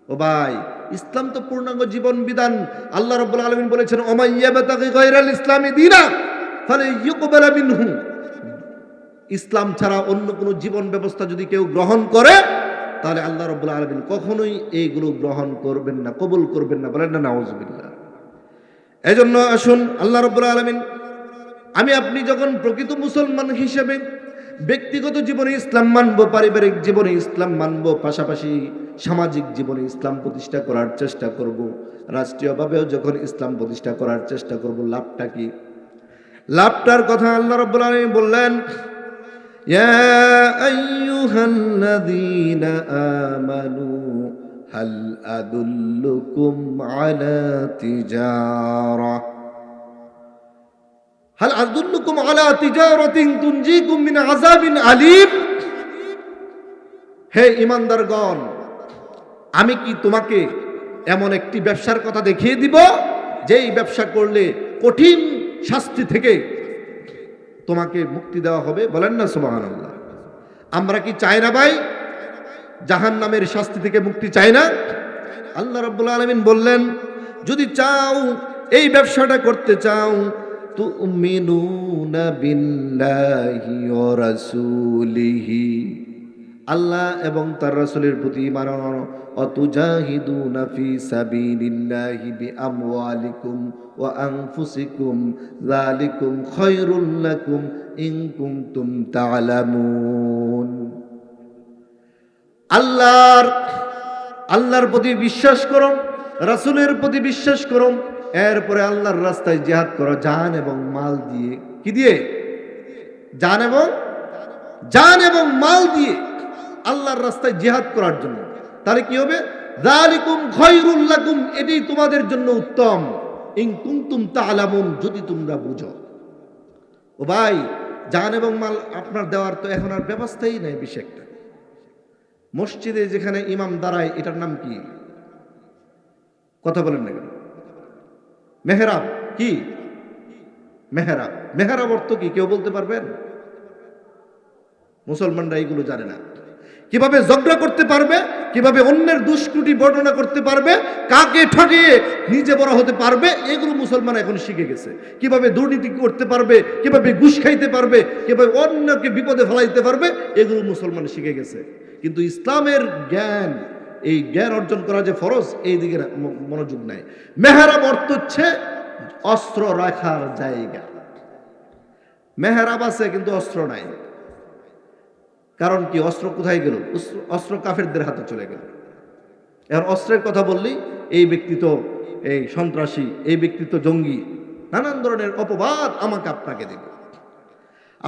ও ভাই, ইসলাম তো পূর্ণাঙ্গ জীবন বিধান। আল্লাহ রাব্বুল আলামিন বলেছেন, ওমাইয়াবতাগি গায়রাল ইসলামি দীনা ফালাইয়ুকবালা মিনহু। ইসলাম ছাড়া অন্য কোনো জীবন ব্যবস্থা যদি কেউ গ্রহণ করে, তাহলে আল্লাহ রাব্বুল আলামিন কখনোই এইগুলো গ্রহণ করবেন না, কবুল করবেন না। বলেন না নাউজুবিল্লাহ। এজন্য আসুন আল্লাহ রাব্বুল আলামিন, আমি আপনি যখন প্রকৃত মুসলমান হিসেবে ব্যক্তিগত জীবনে ইসলাম মানব, পারিবারিক জীবনে ইসলাম মানব, পাশাপাশি সামাজিক জীবনে ইসলাম প্রতিষ্ঠা করার চেষ্টা করব, রাষ্ট্রীয়ভাবেও যখন ইসলাম প্রতিষ্ঠা করার চেষ্টা করব, লাভটা কি? লাভটার কথা আল্লাহ রাব্বুল আলামিন বললেন, ইয়া আইয়ুহাল্লাযীনা আমানু হাল আদুল্লুকুম আলা তিজারা হাল আদুল্লুকুম আলা তিজারাতিন তুনজিকুম মিন আযাবিন আলীম। হে ঈমানদারগণ, আমি কি তোমাকে এমন একটি ব্যবসার কথা দেখিয়ে দিব যেই ব্যবসা করলে কঠিন শাস্তি থেকে তোমাকে মুক্তি দেওয়া হবে? বলেন না সুবহানাল্লাহ। আমরা কি চাই না ভাই জাহান্নামের শাস্তি থেকে মুক্তি চাই না? আল্লাহ রাব্বুল আলামিন বললেন, যদি চাও এই ব্যবসাটা করতে চাও, তুমিনুনা বিল্লাহি ওয়া রাসূলিহি, আল্লাহ এবং তার রাসূলের প্রতি ঈমান আনো, অতুজাহিদুনা ফি সাবিলিল্লাহি বিআমওয়ালিকুম ওয়া আনফুসিকুম যালিকুম খায়রুল লাকুম ইন কুনতুম তা'লামুন। আল্লাহর প্রতি বিশ্বাস করো, রাসূলের প্রতি বিশ্বাস করো, এরপরে আল্লাহর রাস্তায় জিহাদ করো জান এবং মাল দিয়ে। কি দিয়ে? জান এবং মাল দিয়ে আল্লাহর রাস্তায় জিহাদ করার জন্য। তাহলে কি হবে? যালিকুম খায়রুল লাকুম, এটাই তোমাদের জন্য উত্তম, ইন কুনতুম তা'লামুন, যদি তোমরা বুঝো। ও ভাই, জান এবং মাল আপনার দেওয়ার তো এখন আর ব্যবস্থাই নাই বেশি একটা। মসজিদে যেখানে ইমাম দাঁড়ায়, এটার নাম কি? কথা বলেন না কেন? মেহরাব। কি মেহরাব? মেহরাব অর্থ কি কেউ বলতে পারবেন? মুসলমানরা এইগুলো জানে না। কিভাবে ঝগড়া করতে পারবে, কিভাবে অন্যের দুষ্কৃতি বর্ণনা করতে পারবে, কাকে ঠকিয়ে নিজে বড় হতে পারবে, এগুলো মুসলমান এখন শিখে গেছে। কিভাবে দুর্নীতি করতে পারবে, কিভাবে ঘুষ খাইতে পারবে, কিভাবে অন্যকে বিপদে ফেলাইতে পারবে, এগুলো মুসলমান শিখে গেছে। কিন্তু ইসলামের জ্ঞান, এই জ্ঞান অর্জন করা যে ফরজ, এই দিকে মনোযোগ নাই। মেহরাব অর্থ হচ্ছে অস্ত্র রাখার জায়গা। মেহরাব আছে কিন্তু অস্ত্র নাই। কারণ কি? অস্ত্র কোথায় গেল? অস্ত্র কাফেরদের হাতে চলে গেল। এখন অস্ত্রের কথা বললেই এই ব্যক্তি তো এই সন্ত্রাসী, এই ব্যক্তি তো জঙ্গি, নানান ধরনের অপবাদ আমাকে আপনাকে দেবে।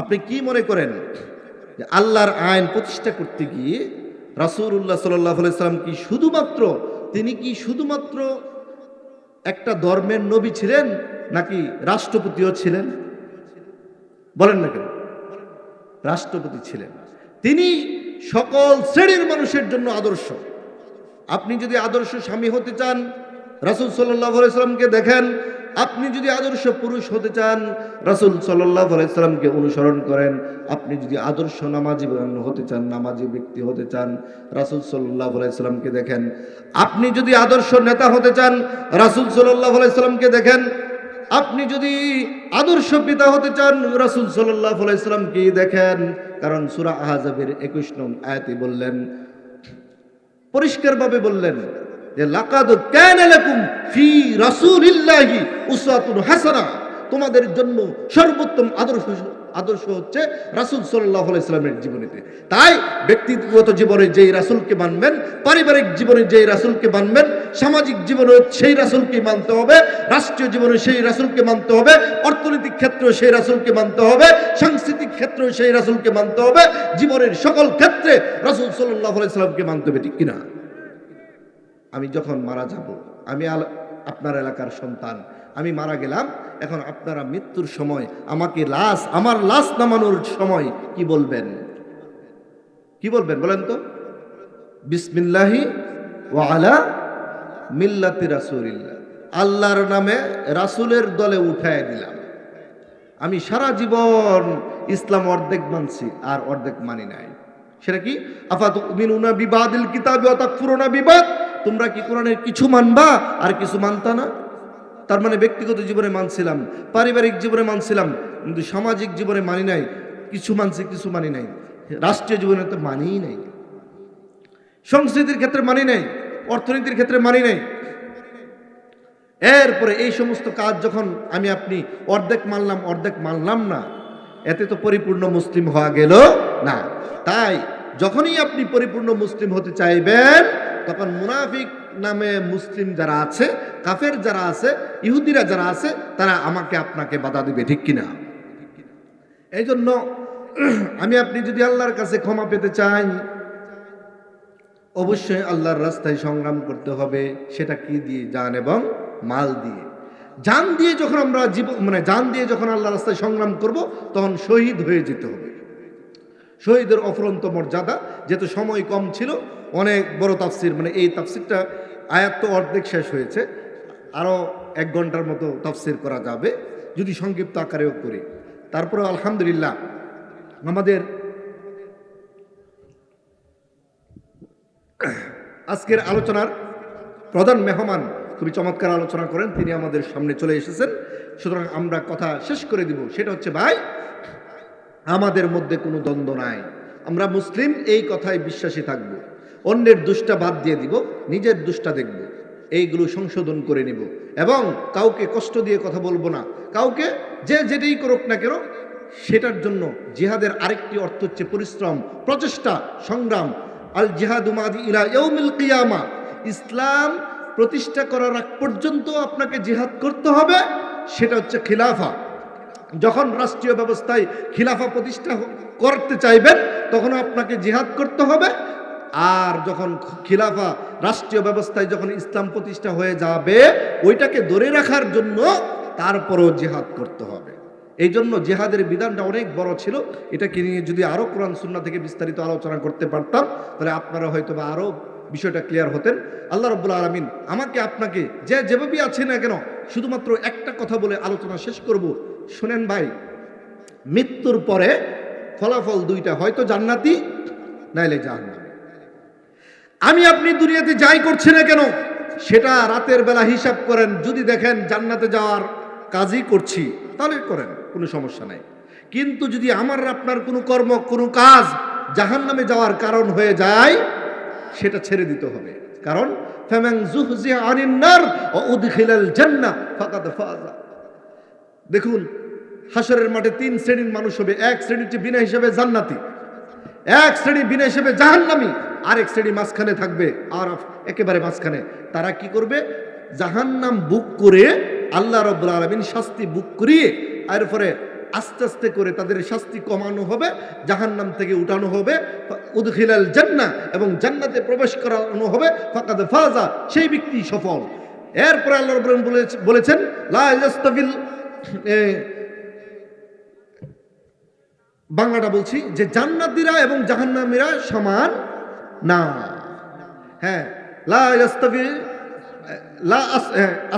আপনি কি মনে করেন যে আল্লাহর আইন প্রতিষ্ঠা করতে গিয়ে রাসূলুল্লাহ সাল্লাল্লাহু আলাইহি সাল্লাম তিনি কি শুধুমাত্র একটা ধর্মের নবী ছিলেন, নাকি রাষ্ট্রপতিও ছিলেন? বলেন না কেন? রাষ্ট্রপতি ছিলেন। তিনি সকল শ্রেণীর মানুষের জন্য আদর্শ। আপনি যদি আদর্শ স্বামী হতে চান, রাসূল সাল্লাল্লাহু আলাইহি সাল্লামকে দেখেন। আপনি যদি আদর্শ পুরুষ হতে চান, রাসূল সাল্লাল্লাহু আলাইহি সাল্লামকে অনুসরণ করেন। আপনি যদি আদর্শ নামাজি হতে চান, নামাজি ব্যক্তি হতে চান, রাসূল সাল্লাল্লাহু আলাইহি সাল্লামকে দেখেন। আপনি যদি আদর্শ নেতা হতে চান, রাসূল সাল্লাল্লাহু আলাইহি সাল্লামকে দেখেন। আপনি যদি আদর্শ পিতা হতে চান, রাসূল সাল্লাল্লাহু আলাইহি সাল্লামকে দেখেন। কারণ সূরা আহজাবের 21 নং আয়াতে বললেন, পরিষ্কারভাবে বললেন যে লাকাদ কানা লাকুম ফি রাসূলিল্লাহি উসওয়াতুন হাসানাহ, তোমাদের জন্য সর্বোত্তম আদর্শ হচ্ছে রাসূল সাল্লাল্লাহু আলাইহি সাল্লামের জীবনীতে। তাই ব্যক্তিগত জীবনে যেই রাসূলকে মানবেন, পারিবারিক জীবনে যেই রাসূলকে মানবেন, সামাজিক জীবনে সেই রাসূলকে মানতে হবে, রাষ্ট্রীয় জীবনে সেই রাসূলকে মানতে হবে, অর্থনৈতিক ক্ষেত্রে সেই রাসূলকে মানতে হবে, সাংস্কৃতিক ক্ষেত্রে সেই রাসূলকে মানতে হবে, জীবনের সকল ক্ষেত্রে রাসূল সাল্লাল্লাহু আলাইহি সাল্লামকে মানতে হবে। ঠিক কিনা? আমি যখন মারা যাব, আমি আপনার এলাকার সন্তান, আমি মারা গেলাম, এখন আপনারা মৃত্যুর সময় আমাকে আমার লাশ নামানোর সময় কি বলবেন? কি বলবেন বলেন তো? বিসমিল্লাহি ওয়া আলা মিল্লাতি রাসূলিল্লাহ, আল্লাহর নামে রাসূলের দলে উঠায় দিলাম। আমি সারা জীবন ইসলাম অর্ধেক মানছি আর অর্ধেক মানি নাই। সেটা কি? আফাতুমিনুনা বিবাদিল কিতাবি ওয়া তাকফুরুনা বিবাদ, তোমরা কি কোরআনের কিছু মানবা আর কিছু মানতা না? তার মানে ব্যক্তিগত জীবনে মানছিলাম, পারিবারিক জীবনে মানছিলাম, কিন্তু সামাজিক জীবনে মানি নাই। কিছু মানছি, কিছু মানি নাই। রাষ্ট্রীয় জীবনে তো মানিই নাই, সংস্কৃতির ক্ষেত্রে মানি নাই, অর্থনীতির ক্ষেত্রে মানি নাই। এরপরে এই সমস্ত কাজ যখন আমি আপনি অর্ধেক মানলাম, অর্ধেক মানলাম না, এতে তো পরিপূর্ণ মুসলিম হওয়া গেল না। তাই যখনই আপনি পরিপূর্ণ মুসলিম হতে চাইবেন, তখন মুনাফিক নামে মুসলিম যারা আছে, কাফের যারা আছে, ইহুদিরা যারা আছে, তারা আমাকে আপনাকে বাধা দিবে। ঠিক কিনা? এই জন্য আমি আপনি যদি আল্লাহর কাছে ক্ষমা পেতে চাই, অবশ্যই আল্লাহর রাস্তায় সংগ্রাম করতে হবে। সেটা কি দিয়ে? জান এবং মাল দিয়ে। জান দিয়ে যখন আমরা জান দিয়ে যখন আল্লাহর রাস্তায় সংগ্রাম করব, তখন শহীদ হয়ে যেতে হবে। শহীদের অফুরন্ত মর্যাদা। যেহেতু সময় কম ছিল, অনেক বড় তাফসির, এই তাফসিরটা আয়াত তো অর্ধেক শেষ হয়েছে, আরও 1 ঘন্টার মতো তাফসির করা যাবে যদি সংক্ষিপ্ত আকারেও করি। তারপরে আলহামদুলিল্লাহ আমাদের আজকের আলোচনার প্রধান মেহমান খুবই চমৎকার আলোচনা করেন, তিনি আমাদের সামনে চলে এসেছেন। সুতরাং আমরা কথা শেষ করে দিব। সেটা হচ্ছে, ভাই, আমাদের মধ্যে কোনো দ্বন্দ্ব নাই। আমরা মুসলিম, এই কথায় বিশ্বাসী থাকব। অন্যের দুষ্টা বাদ দিয়ে দিব, নিজের দুষ্টা দেখব, এইগুলো সংশোধন করে নিব এবং কাউকে কষ্ট দিয়ে কথা বলবো না। কাউকে যে যেটাই করুক না কেন, সেটার জন্য জিহাদের আরেকটি অর্থ হচ্ছে পরিশ্রম, প্রচেষ্টা, সংগ্রাম। আল জিহাদু মাদি ইলা ইয়াউমিল কিয়ামা। ইসলাম প্রতিষ্ঠা করার আগ পর্যন্ত আপনাকে জিহাদ করতে হবে। সেটা হচ্ছে খিলাফা। যখন রাষ্ট্রীয় ব্যবস্থায় খিলাফা প্রতিষ্ঠা করতে চাইবেন, তখন আপনাকে জিহাদ করতে হবে। আর যখন খিলাফা রাষ্ট্রীয় ব্যবস্থায় যখন ইসলাম প্রতিষ্ঠা হয়ে যাবে, ওইটাকে ধরে রাখার জন্য তারপরও জিহাদ করতে হবে। এই জন্য জিহাদের বিধানটা অনেক বড় ছিল। এটাকে নিয়ে যদি আরও কোরআন সুন্নাহ থেকে বিস্তারিত আলোচনা করতে পারতাম, তাহলে আপনারা হয়তো বা আরও বিষয়টা ক্লিয়ার হতেন। আল্লাহ রাব্বুল আলামিন আমাকে আপনাকে যেভাবেই আছে না কেন, শুধুমাত্র একটা কথা বলে আলোচনা শেষ করব। শোনেন ভাই, মৃত্যুর পরে ফলাফল দুইটা, হয়তো জান্নাতি নাইলে জাহান্নামী। আমি আপনি দুনিয়াতে যাই করছি না কেন, সেটা রাতের বেলা হিসাব করেন। যদি দেখেন জান্নাতে যাওয়ার কাজই করছি, তাহলে করেন, কোনো সমস্যা নাই। কিন্তু যদি আমার আপনার কোনো কর্ম, কোনো কাজ জাহান্নামে যাওয়ার কারণ হয়ে যায়, সেটা ছেড়ে দিতে হবে। কারণ ফামান যুহজিহা আনিন নার ওয়া উদখিলাল জান্নাহ ফাকাদ ফাযা। দেখুন, হাসরের মাঠে 3 শ্রেণীর মানুষ হবে। এক শ্রেণী হচ্ছে বিনা হিসাবে জান্নাতি, এক শ্রেণী বিনা হিসাবে জাহান্নামী, আরেক শ্রেণী মাঝখানে থাকবে, আর একেবারে মাঝখানে। তারা কি করবে? জাহান্নাম বুক করে, আল্লাহ রাব্বুল আলামিন শাস্তি বুক করিয়ে, এরপরে আস্তে আস্তে করে তাদের শাস্তি কমানো হবে, জাহান্নাম থেকে উঠানো হবে, উদখিলাল জান্নাহ, এবং জান্নাতে প্রবেশ করানো হবে, ফাকাদ ফাযা, সেই ব্যক্তি সফল। এরপরে আল্লাহ রাব্বুল আলামিন বলেছেন, লা ইয়াস্তাবিল, বাংলাটা বলছি, যে জান্নাতীরা এবং জাহান্নামীরা সমান না। হ্যাঁ, লা ইয়াস্তাবি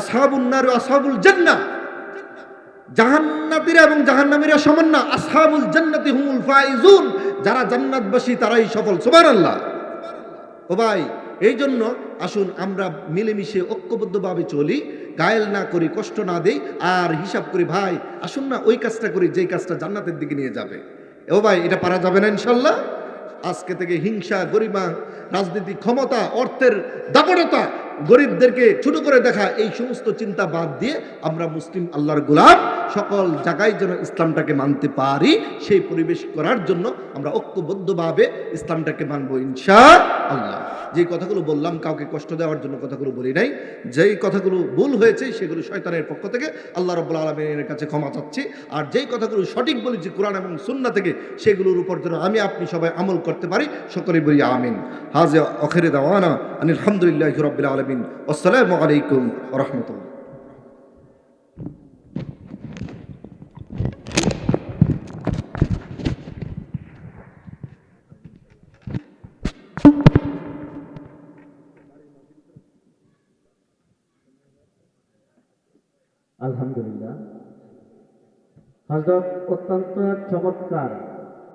আসহাবুন নার ওয়া আসহাবুল জান্নাহ। জাহান্নাতীরা এবং জাহান্নামীরা সমান না। আসহাবুল জান্নাতি হুমুল ফাইজুন। যারা জান্নাতবাসী তারাই সফল। সুবহানাল্লাহ। ও ভাই, এই জন্য আসুন আমরা মিলেমিশে ঐক্যবদ্ধভাবে চলি, গায়েল না করি, কষ্ট না দেই, আর হিসাব করি। ভাই আসুন না ওই কাজটা করি যেই কাজটা জান্নাতের দিকে নিয়ে যাবে। ও ভাই, এটা পারা যাবে না ইনশাল্লাহ। আজকে থেকে হিংসা, গরিমা, রাজনীতি, ক্ষমতা, অর্থের দাপটতা, গরিবদেরকে ছোট করে দেখা, এই সমস্ত চিন্তা বাদ দিয়ে আমরা মুসলিম আল্লাহর গোলাম সকল জায়গায় যেন ইসলামটাকে মানতে পারি, সেই পরিবেশ করার জন্য আমরা ঐক্যবদ্ধভাবে ইসলামটাকে মানবো ইনশাআল্লাহ। যে কথাগুলো বললাম কাউকে কষ্ট দেওয়ার জন্য কথাগুলো বলি নাই। যেই কথাগুলো ভুল হয়েছে সেগুলো শয়তানের পক্ষ থেকে, আল্লাহ রাব্বুল আলামিনের কাছে ক্ষমা চাচ্ছি। আর যেই কথাগুলো সঠিক বলেছি কোরআন এবং সুন্নাহ থেকে, সেগুলোর উপর যেন আমি আপনি সবাই আমল করতে পারি, সকলে বলি আমিন। হাযা আখিরু দাওয়ানা আনিল হামদুলিল্লাহি রাব্বিল আলামিন। আসসালামু আলাইকুম ওয়া রাহমাতুল্লাহ। আলহামদুলিল্লাহ। হযরত অত্যন্ত চমৎকার